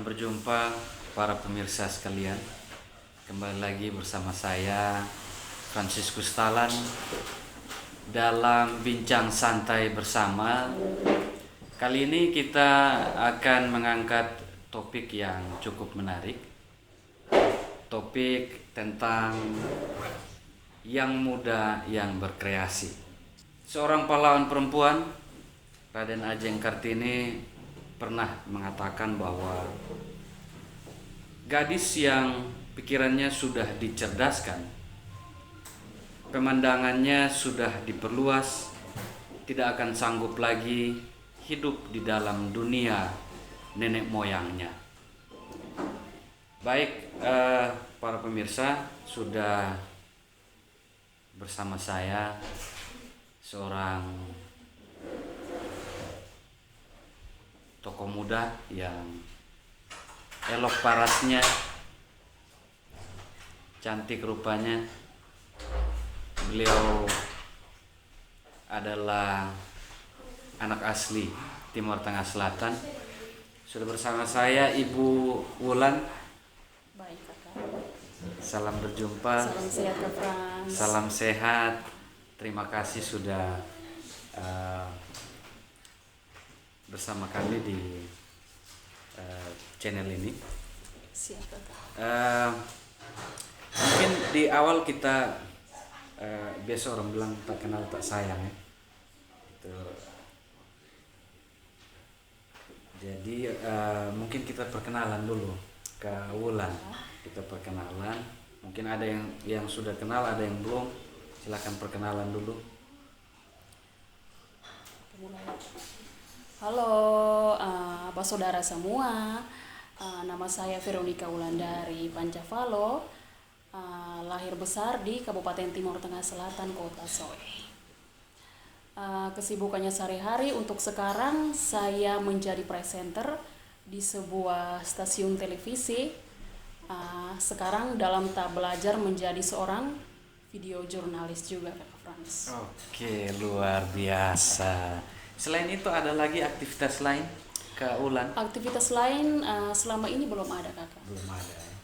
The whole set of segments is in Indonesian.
berjumpa para pemirsa sekalian. Kembali lagi bersama saya Franciscus Talan dalam bincang santai bersama. Kali ini kita akan mengangkat topik yang cukup menarik. Topik tentang yang muda yang berkreasi. Seorang pahlawan perempuan, Raden Ajeng Kartini, pernah mengatakan bahwa gadis yang pikirannya sudah dicerdaskan, pemandangannya sudah diperluas, tidak akan sanggup lagi hidup di dalam dunia nenek moyangnya. Baik, para pemirsa, sudah bersama saya seorang tokoh muda yang elok parasnya, cantik rupanya. Beliau adalah anak asli Timur Tengah Selatan. Sudah bersama saya Ibu Wulan. Baik, Kakak. Salam berjumpa. Salam sehat, Kak Frans. Salam sehat. Terima kasih sudah bersama kami di channel ini. Siap, Kakak. Mungkin di awal kita biasa orang bilang tak kenal tak sayang ya. Itu. Jadi mungkin kita perkenalan dulu ke Wulan. Kita perkenalan. Mungkin ada yang sudah kenal, ada yang belum. Silakan perkenalan dulu. Halo, Bapak saudara semua. Nama saya Veronica Wulandari Pancavalo. Lahir besar di Kabupaten Timur Tengah Selatan, Kota Soe. Kesibukannya sehari-hari untuk sekarang saya menjadi presenter di sebuah stasiun televisi. Sekarang dalam tahap belajar menjadi seorang video jurnalis juga, Kak Frans. Oke, luar biasa. Selain itu ada lagi aktivitas lain Kak Wulan? Aktivitas lain selama ini belum ada, Kakak. Belum ada ya.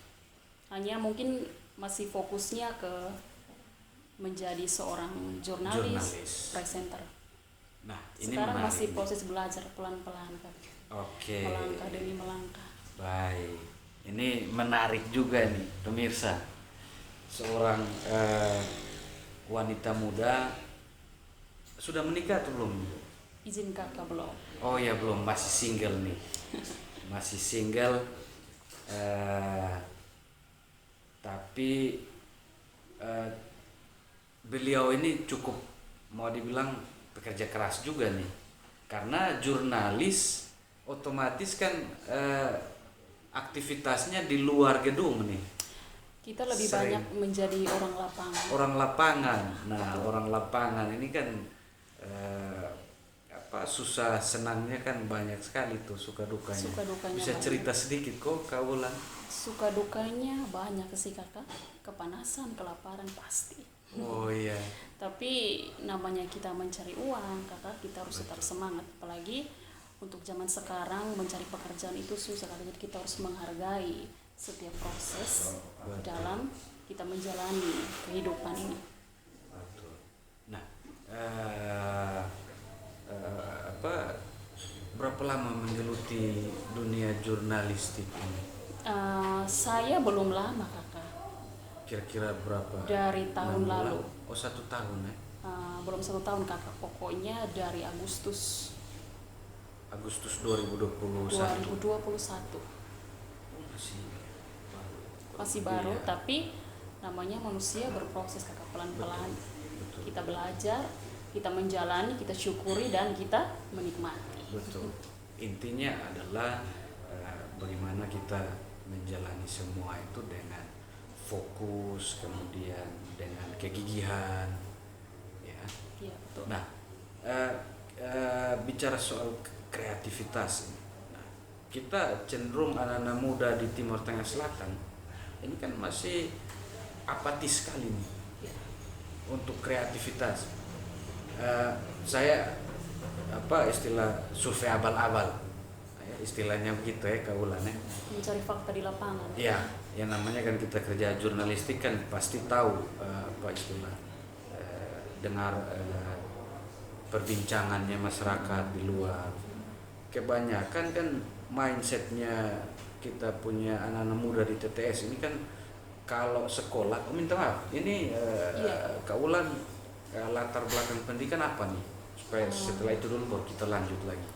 Hanya mungkin masih fokusnya ke menjadi seorang jurnalis. Presenter. Nah, ini Sekarang menarik masih nih. proses belajar pelan-pelan, Kak. Oke. Melangkah demi melangkah. Baik. Ini menarik juga nih pemirsa. Seorang wanita muda sudah menikah atau belum? Izin Kakak belum. Oh ya belum, masih single nih. Masih single. Tapi beliau ini cukup mau dibilang pekerja keras juga nih. Karena jurnalis otomatis kan aktivitasnya di luar gedung nih. Kita lebih Sering. banyak menjadi orang lapangan. Orang lapangan. Nah, orang lapangan ini kan susah senangnya kan banyak sekali tuh, suka dukanya. Suka dukanya Bisa banyak. cerita sedikit kok Kak Wulan? Suka dukanya banyak sih, Kakak. Kepanasan, kelaparan pasti. Oh iya. Tapi namanya kita mencari uang, Kakak, kita harus tetap semangat. Apalagi untuk zaman sekarang mencari pekerjaan itu susah, Kakak. Jadi kita harus menghargai setiap proses dalam kita menjalani kehidupan ini. Betul. Nah, berapa lama menggeluti dunia jurnalistik ini? Saya belum lama, Kakak. Kira-kira berapa? Dari tahun 6 bulan? lalu. Oh, 1 tahun ya? Belum 1 tahun, Kakak. Pokoknya dari Agustus Agustus 2021. 2021. Masih baru, Iya. tapi namanya manusia berproses, Kakak, pelan-pelan. Betul. Kita belajar, kita menjalani, kita syukuri, dan kita menikmati. Betul. Intinya adalah bagaimana kita menjalani semua itu dengan fokus, kemudian dengan kegigihan, ya. Iya, betul. Nah, bicara soal kreativitas, nah, kita cenderung anak-anak muda di Timur Tengah Selatan ini kan masih apatis sekali nih untuk kreativitas. Saya istilah survei abal-abal istilahnya begitu ya kaulan ya. Mencari fakta di lapangan. Ya, yang namanya kan kita kerja jurnalistik kan pasti tahu apa istilah dengar perbincangannya masyarakat di luar. Kebanyakan kan mindsetnya kita punya anak-anak muda di TTS ini kan kalau sekolah, minta maaf, ini kaulan latar belakang pendidikan apa nih? Supaya setelah itu dulu baru kita lanjut lagi.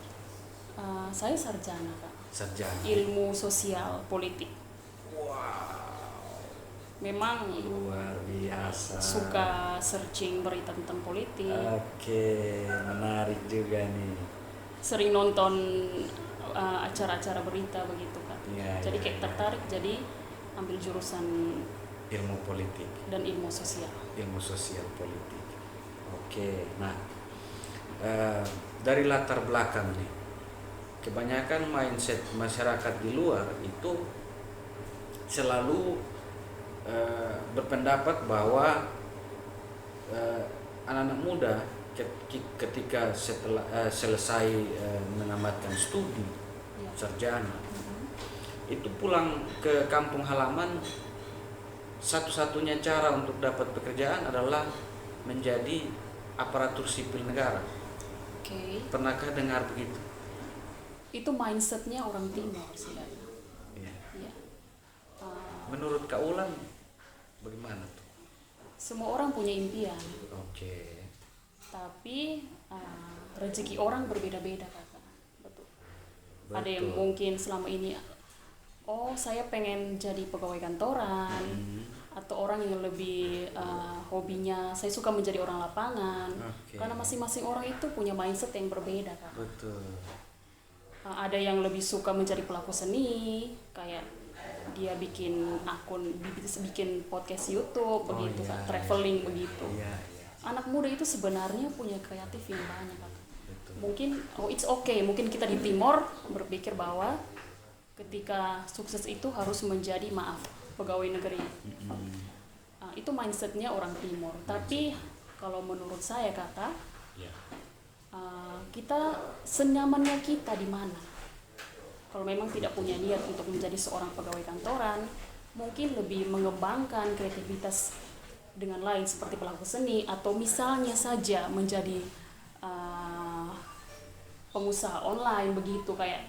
Saya sarjana, Kak. Sarjana. Ilmu sosial politik. Wow. Memang Luar biasa. suka searching berita tentang politik. Oke, menarik juga nih. Sering nonton acara-acara berita begitu, Kak. Ya, Jadi ya, kayak ya. tertarik, jadi ambil jurusan Ilmu politik, dan ilmu sosial. ilmu sosial politik. Oke, nah dari latar belakang nih, kebanyakan mindset masyarakat di luar itu selalu berpendapat bahwa anak-anak muda ketika setelah selesai menamatkan studi Ya. sarjana itu pulang ke kampung halaman, satu-satunya cara untuk dapat pekerjaan adalah menjadi aparatur sipil negara. Oke. Pernahkah dengar begitu? Itu mindsetnya orang timur sih, Kak. Ya. Ya. Menurut Kak Ulan bagaimana tuh? Semua orang punya impian, Oke. tapi rezeki orang berbeda-beda, Kakak. Betul. Ada yang Betul. mungkin selama ini, saya pengen jadi pegawai kantoran, atau orang yang lebih hobinya saya suka menjadi orang lapangan. Oke. Karena masing-masing orang itu punya mindset yang berbeda, Kak. Betul. Ada yang lebih suka menjadi pelaku seni, kayak dia bikin akun, bikin podcast YouTube begitu, iya, Kak, traveling begitu. Iya, iya. Anak muda itu sebenarnya punya kreatif yang banyak, Kak. Betul. Mungkin it's okay, mungkin kita di Timor berpikir bahwa ketika sukses itu harus menjadi pegawai negeri. Itu mindsetnya orang Timor. Tapi kalau menurut saya, Kakak, Ya. kita senyamannya kita di mana. Kalau memang tidak punya niat untuk menjadi seorang pegawai kantoran, mungkin lebih mengembangkan kreativitas dengan lain seperti pelaku seni, atau misalnya saja menjadi pengusaha online begitu, kayak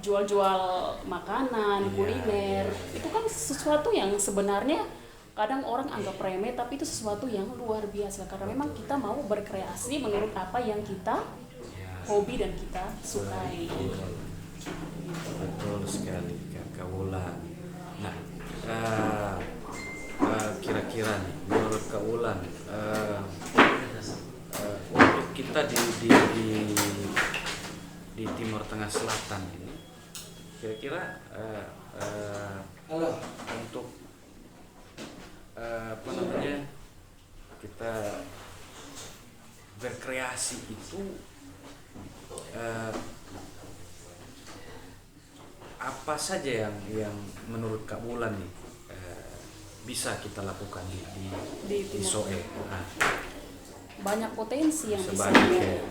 jual-jual makanan, kuliner. Itu kan sesuatu yang sebenarnya kadang orang anggap remeh, tapi itu sesuatu yang luar biasa karena memang kita mau berkreasi menurut apa yang kita hobi dan kita sukai. Betul sekali, Kak Wulan. Nah, kira-kira nih, menurut Kak Wulan, untuk kita di Timur Tengah Selatan ini, kira-kira untuk kita berkreasi itu apa saja yang menurut Kak Wulan nih bisa kita lakukan di SOE? Banyak potensi yang bisa Sebagai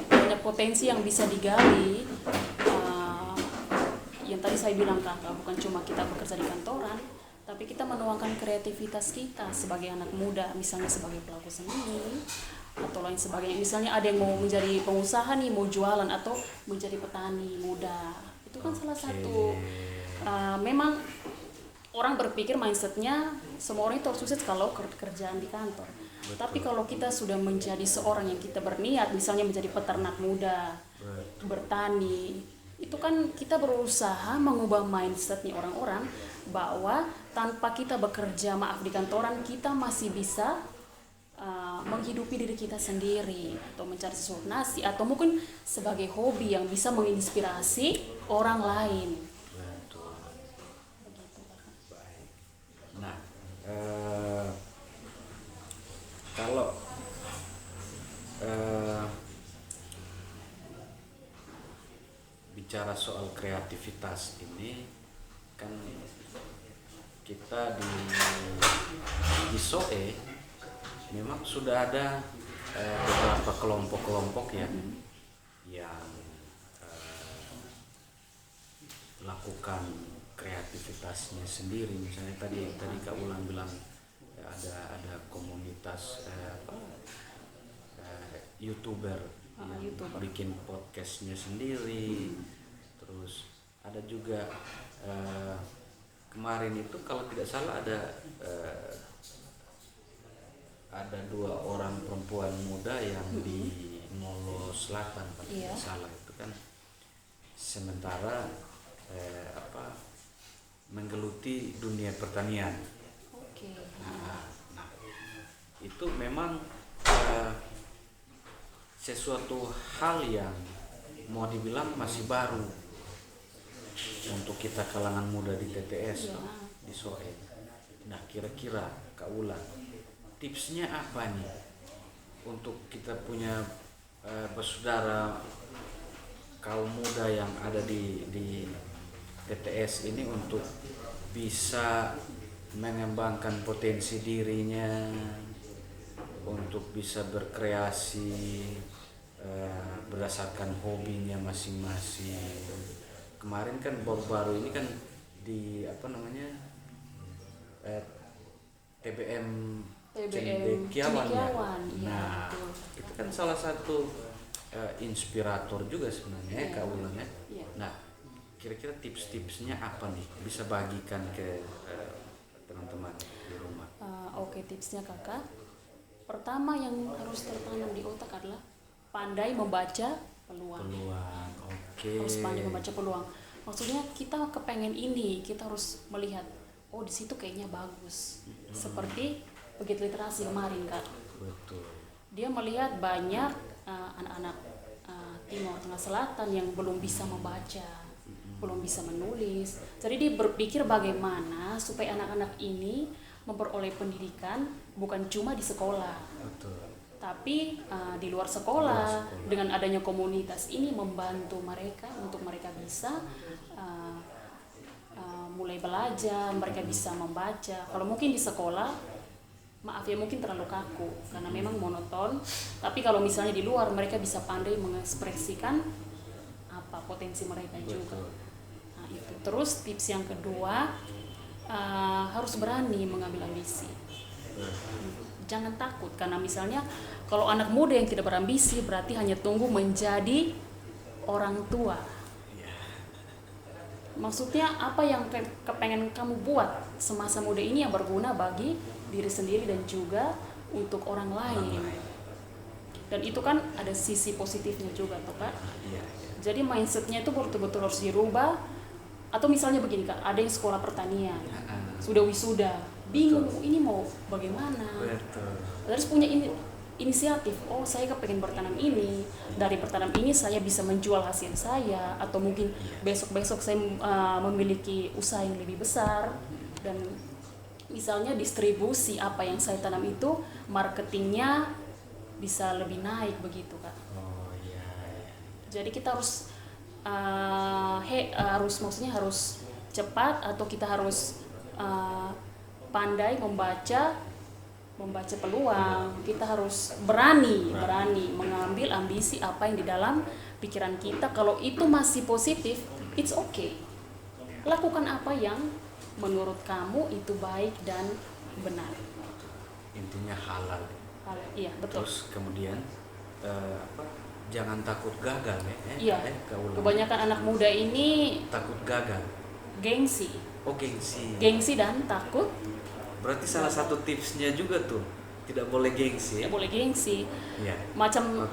banyak potensi yang bisa digali. Yang tadi saya bilang, Kakak, bukan cuma kita bekerja di kantoran, tapi kita menuangkan kreativitas kita sebagai anak muda, misalnya sebagai pelaku seni atau lain sebagainya. Misalnya ada yang mau menjadi pengusaha nih, mau jualan atau menjadi petani muda. Itu kan salah satu. Memang orang berpikir mindsetnya semua orang itu harus sukses kalau kerjaan di kantor. Betul. Tapi kalau kita sudah menjadi seorang yang kita berniat, misalnya menjadi peternak muda, bertani, itu kan kita berusaha mengubah mindsetnya orang-orang bahwa tanpa kita bekerja di kantoran, kita masih bisa menghidupi diri kita sendiri atau mencari sesuatu nasi, atau mungkin sebagai hobi yang bisa menginspirasi orang lain. Betul. Baik. Nah, kalau bicara soal kreativitas ini kan kita di SOE memang sudah ada beberapa kelompok-kelompok yang lakukan kreativitasnya sendiri. Misalnya tadi Kak Ulang bilang ya, ada komunitas YouTuber yang YouTuber. bikin podcastnya sendiri. Terus ada juga kemarin itu kalau tidak salah ada 2 orang perempuan muda yang di Molo Selatan kalau tidak salah itu kan, sementara menggeluti dunia pertanian. Oke. Nah, itu memang sesuatu hal yang mau dibilang masih baru untuk kita kalangan muda di TTS, di Soe. Nah, kira-kira Kak Ulang, tipsnya apa nih untuk kita punya bersaudara kaum muda yang ada di TTS ini untuk bisa mengembangkan potensi dirinya, untuk bisa berkreasi berdasarkan hobinya masing-masing. Kemarin kan baru-baru ini kan di TBM Cendekiawan ya. Nah, itu kan salah satu inspirator juga sebenarnya Kak Ulang ya. Nah, kira-kira tips-tipsnya apa nih bisa bagikan ke teman-teman di rumah? Oke, tipsnya Kakak. Pertama yang harus tertanam di otak adalah pandai membaca peluang. Harus pandai membaca peluang. Maksudnya kita kepengen ini, kita harus melihat, oh di situ kayaknya bagus. Seperti Bukit Literasi kemarin Kak. Betul. Dia melihat banyak anak-anak Timur Tengah Selatan yang belum bisa membaca, belum bisa menulis. Jadi dia berpikir bagaimana supaya anak-anak ini memperoleh pendidikan bukan cuma di sekolah. Betul. Tapi di luar sekolah, dengan adanya komunitas ini membantu mereka untuk mereka bisa mulai belajar, mereka bisa membaca. Kalau mungkin di sekolah, maaf ya mungkin terlalu kaku karena memang monoton. Tapi kalau misalnya di luar, mereka bisa pandai mengekspresikan apa potensi mereka juga. Nah, itu. Terus tips yang kedua, harus berani mengambil ambisi. Jangan takut, karena misalnya kalau anak muda yang tidak berambisi berarti hanya tunggu menjadi orang tua. Maksudnya apa yang kepengen kamu buat semasa muda ini yang berguna bagi diri sendiri dan juga untuk orang lain. Dan itu kan ada sisi positifnya juga toh Kak. Jadi mindsetnya itu betul-betul harus dirubah. Atau misalnya begini Kak, ada yang sekolah pertanian, sudah wisuda, bingung ini mau bagaimana. Terus punya inisiatif, oh saya kepengen bertanam ini, dari bertanam ini saya bisa menjual hasil saya, atau mungkin besok-besok saya memiliki usaha yang lebih besar, dan misalnya distribusi apa yang saya tanam itu, marketingnya bisa lebih naik begitu Kak. Jadi kita harus harus cepat, atau kita harus pandai membaca peluang. Kita harus berani mengambil ambisi apa yang di dalam pikiran kita. Kalau itu masih positif, it's okay. Lakukan apa yang menurut kamu itu baik dan benar. Intinya halal. Iya, betul. Terus kemudian jangan takut gagal ya. Iya. Kebanyakan anak muda ini takut gagal. Gengsi. Gengsi dan takut. Berarti salah satu tipsnya juga tuh tidak boleh gengsi. Tidak boleh gengsi. Iya. Macam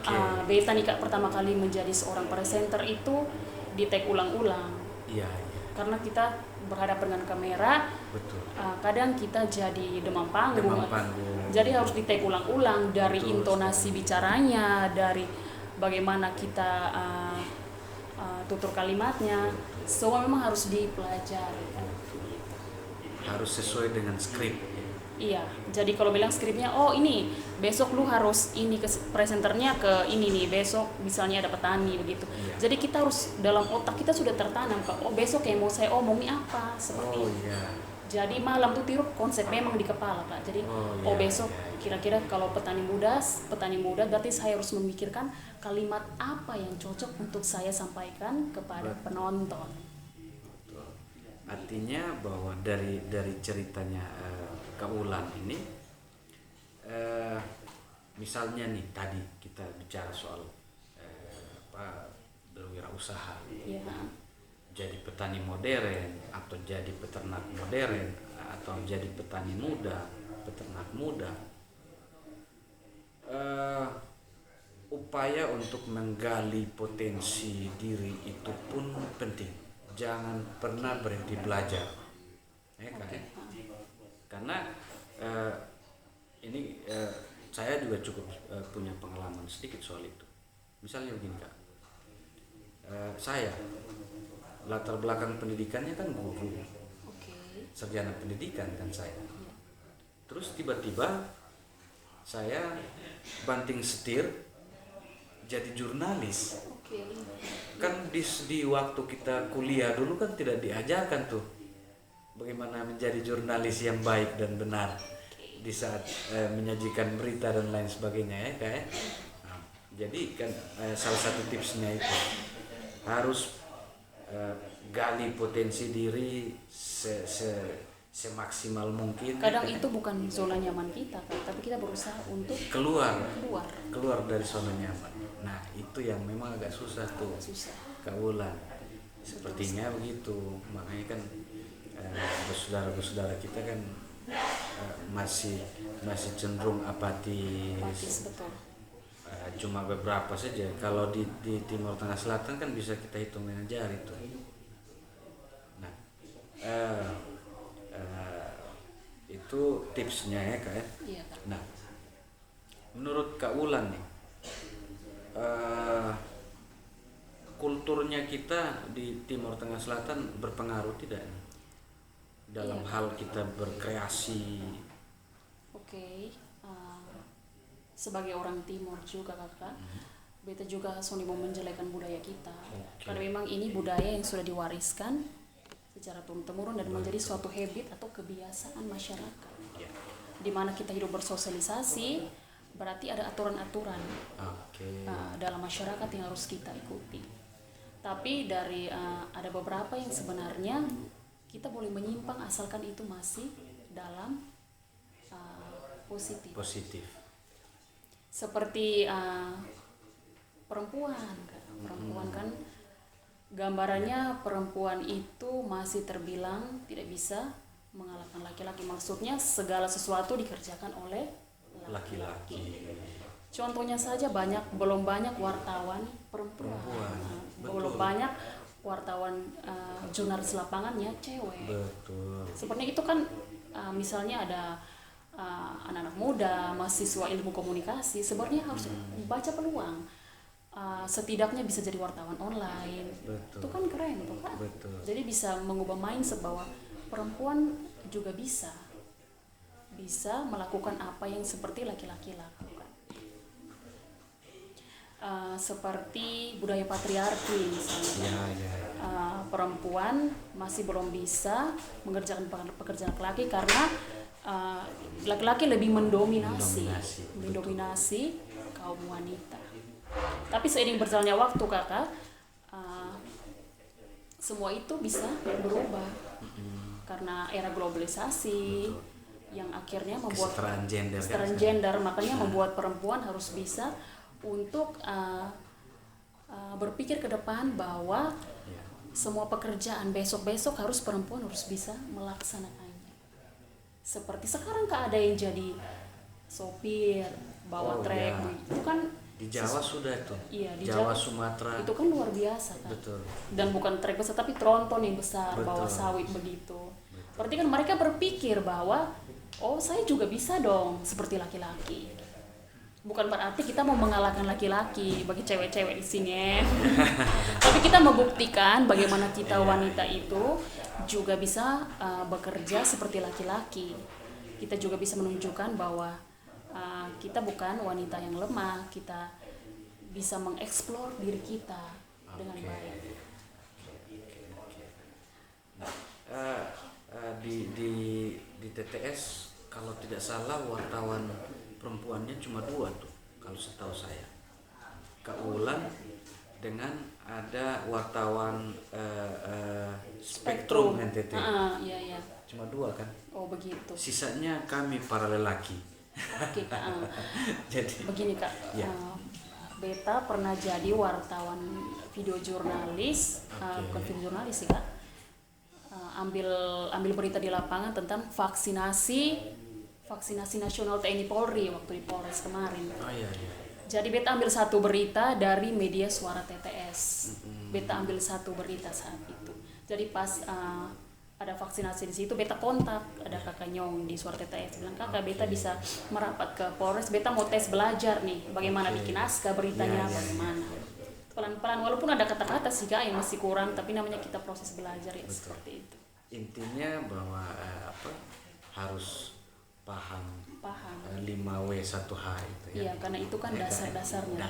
beta nih Kak, pertama kali menjadi seorang presenter itu di take ulang-ulang. Iya. Karena kita berhadapan dengan kamera. Betul. Kadang kita jadi demam panggung. Jadi harus di take ulang-ulang dari intonasi bicaranya, dari bagaimana kita tutur kalimatnya. Semua memang harus dipelajari. Harus sesuai dengan skrip. Iya, jadi kalau bilang skripnya, oh ini besok lu harus ini ke presenternya ke ini nih, besok misalnya ada petani begitu. Iya. Jadi kita harus dalam otak kita sudah tertanam, oh besok yang mau saya omongi apa seperti itu. Iya. Jadi malam tuh tirup konsep memang di kepala Kak. Jadi besok kira-kira kalau petani muda berarti saya harus memikirkan kalimat apa yang cocok untuk saya sampaikan kepada penonton. Artinya bahwa dari ceritanya Kak Ulan ini, misalnya nih tadi kita bicara soal berwirausaha, Ya. jadi petani modern atau jadi peternak modern atau jadi petani muda, peternak muda, upaya untuk menggali potensi diri itu pun penting. Jangan pernah berhenti belajar, ya kan? Karena ini saya juga cukup punya pengalaman sedikit soal itu. Misalnya begini Kak, saya latar belakang pendidikannya kan guru, sarjana pendidikan kan saya. Terus tiba-tiba saya banting setir jadi jurnalis. Kan di waktu kita kuliah dulu kan tidak diajarkan tuh bagaimana menjadi jurnalis yang baik dan benar di saat menyajikan berita dan lain sebagainya, ya kayak. Nah, jadi kan salah satu tipsnya itu harus gali potensi diri semaksimal mungkin. Kadang itu bukan zona nyaman kita, kan? Tapi kita berusaha untuk keluar dari zona nyaman. Nah, itu yang memang agak susah tuh. Kak Ulan. Sepertinya begitu. Makanya kan saudara-saudara kita kan masih cenderung apatis. Betul. Cuma beberapa saja. Kalau di Timur Tengah Selatan kan bisa kita hitung dengan jari tuh. Nah, itu tipsnya ya Kak. Iya. Nah, menurut Kak Ulan nih, kulturnya kita di Timur Tengah Selatan berpengaruh tidak dalam hal kita berkreasi? Sebagai orang Timur juga Kakak, beta juga soni mau menjelekan budaya kita. Karena memang ini budaya yang sudah diwariskan secara turun-temurun dan menjadi suatu habit atau kebiasaan masyarakat. Di mana kita hidup bersosialisasi, berarti ada aturan-aturan dalam masyarakat yang harus kita ikuti. Tapi dari ada beberapa yang sebenarnya kita boleh menyimpang asalkan itu masih dalam positif. Seperti perempuan kan gambarannya perempuan itu masih terbilang tidak bisa mengalahkan laki-laki. Maksudnya segala sesuatu dikerjakan oleh laki-laki. Contohnya saja belum banyak wartawan perempuan. Belum banyak wartawan jurnalis lapangannya cewek. Betul. Sepertinya itu kan misalnya ada anak-anak muda, mahasiswa ilmu komunikasi, sebenarnya harus baca peluang. Setidaknya bisa jadi wartawan online. Betul. Itu kan keren tuh kan. Betul. Jadi bisa mengubah mindset bahwa perempuan juga bisa melakukan apa yang seperti laki-laki lakukan. Seperti budaya patriarki misalnya. Perempuan masih belum bisa mengerjakan pekerjaan laki-laki karena laki-laki lebih mendominasi kaum wanita. Tapi seiring berjalannya waktu Kakak, semua itu bisa berubah karena era globalisasi. Yang akhirnya membuat kesetaraan gender, makanya membuat perempuan harus bisa untuk berpikir ke depan bahwa semua pekerjaan besok perempuan harus bisa melaksanakannya. Seperti sekarang Kak, ada yang jadi sopir, bawa trek, itu kan di Jawa sudah itu. Iya, di Jawa, Sumatera. Itu kan luar biasa kan. Betul. Dan bukan trek besar tapi tronton yang besar, bawa sawit begitu. Berarti kan mereka berpikir bahwa saya juga bisa dong seperti laki-laki. Bukan berarti kita mau mengalahkan laki-laki bagi cewek-cewek di sini. Tapi kita membuktikan bagaimana kita wanita itu juga bisa bekerja seperti laki-laki. Kita juga bisa menunjukkan bahwa kita bukan wanita yang lemah. Kita bisa mengeksplor diri kita dengan baik. Di TTS kalau tidak salah wartawan perempuannya cuma 2 tuh kalau setahu saya, Kak Ulan dengan ada wartawan Spektrum NTT. Iya. Cuma 2 kan. Oh begitu. Sisanya kami para lelaki. Oke Kak. Jadi Begini Kak, ya. Beta pernah jadi wartawan video jurnalis, Oke. bukan video jurnalis sih Kak. Ambil berita di lapangan tentang vaksinasi nasional TNI Polri waktu di Polres kemarin. Oh iya. Jadi beta ambil satu berita dari media Suara TTS. Beta ambil satu berita saat itu. Jadi pas ada vaksinasi di situ, beta kontak ada kakak Nyong di Suara TTS, bilang kakak beta bisa merapat ke Polres, beta mau tes belajar nih bagaimana bikin naskah beritanya, bagaimana pelan-pelan, walaupun ada kata-kata sih Kak yang masih kurang, tapi namanya kita proses belajar ya. Betul. Seperti itu. Intinya bahwa harus paham 5W1H itu ya. Iya, karena itu kan dasarnya.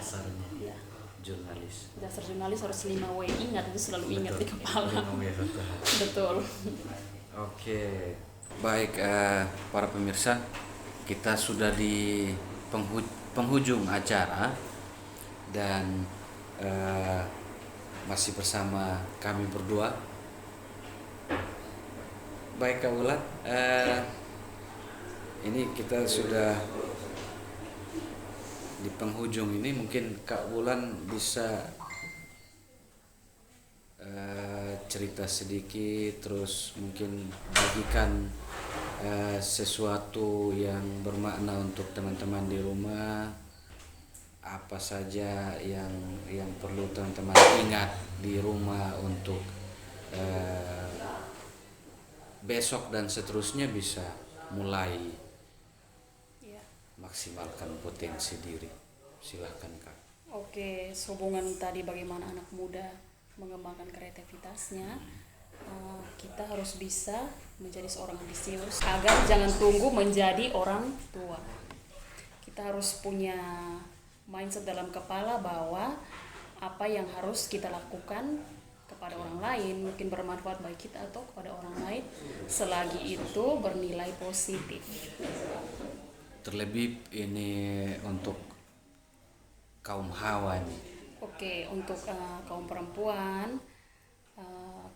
Iya. Jurnalis. Dasar jurnalis harus 5W, ingat itu selalu ingat di kepala. 5W1H. Betul. Oke. Baik para pemirsa, kita sudah di penghujung acara dan masih bersama kami berdua. Baik Kak Wulan, ini kita sudah di penghujung ini, mungkin Kak Wulan bisa cerita sedikit, terus mungkin bagikan sesuatu yang bermakna untuk teman-teman di rumah, apa saja yang perlu teman-teman ingat di rumah untuk besok dan seterusnya bisa mulai maksimalkan potensi diri. Silahkan Kak. Oke, sehubungan tadi bagaimana anak muda mengembangkan kreativitasnya, kita harus bisa menjadi seorang ambisius agar jangan tunggu menjadi orang tua. Kita harus punya mindset dalam kepala bahwa apa yang harus kita lakukan kepada orang lain mungkin bermanfaat bagi kita atau kepada orang lain selagi itu bernilai positif. Terlebih ini untuk kaum hawa nih. Oke, untuk kaum perempuan,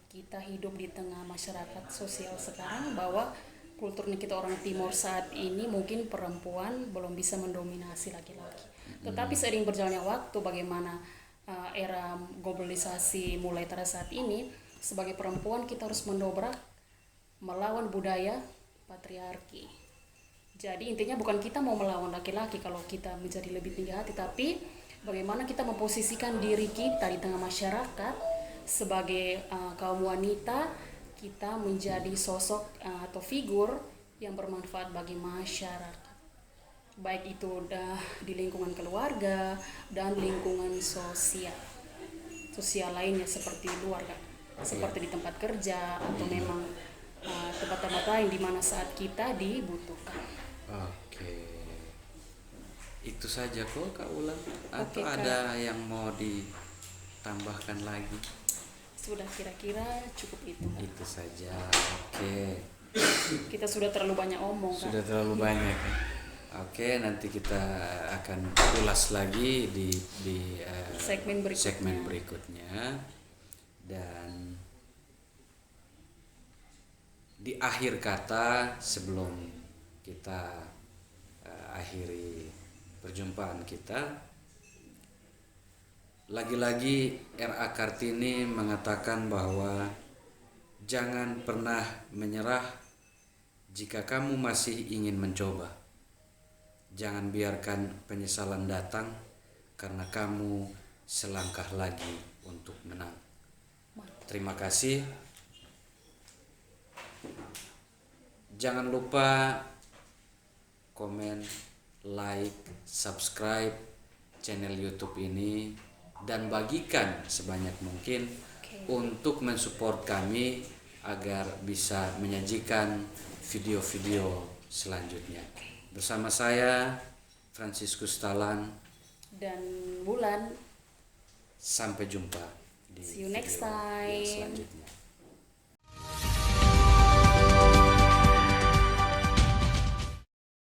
kita hidup di tengah masyarakat sosial sekarang bahwa kulturnya kita orang Timur saat ini mungkin perempuan belum bisa mendominasi laki-laki. Tetapi seiring berjalannya waktu, bagaimana era globalisasi mulai terasa saat ini, sebagai perempuan kita harus mendobrak melawan budaya patriarki. Jadi intinya bukan kita mau melawan laki-laki kalau kita menjadi lebih tinggi hati, tapi bagaimana kita memposisikan diri kita di tengah masyarakat sebagai kaum wanita, kita menjadi sosok atau figur yang bermanfaat bagi masyarakat. Baik itu di lingkungan keluarga dan lingkungan sosial lainnya seperti luar Kak. Seperti di tempat kerja atau memang tempat-tempat lain di mana saat kita dibutuhkan. Oke. Itu saja kok Kak Wulan, atau Kak. ada yang mau ditambahkan lagi? Sudah kira-kira cukup itu Kak. Itu saja. Oke. Kita sudah terlalu banyak omong Kak. Sudah terlalu banyak. Oke, nanti kita akan ulas lagi di segmen berikutnya. Dan di akhir kata sebelum kita akhiri perjumpaan kita, lagi-lagi R.A. Kartini mengatakan bahwa jangan pernah menyerah jika kamu masih ingin mencoba. Jangan biarkan penyesalan datang karena kamu selangkah lagi untuk menang. Terima kasih. Jangan lupa komen, like, subscribe channel YouTube ini dan bagikan sebanyak mungkin untuk mensupport kami agar bisa menyajikan video-video selanjutnya. Bersama saya Franciscus Talan dan Wulan. Sampai jumpa di See you next video time. yang selanjutnya.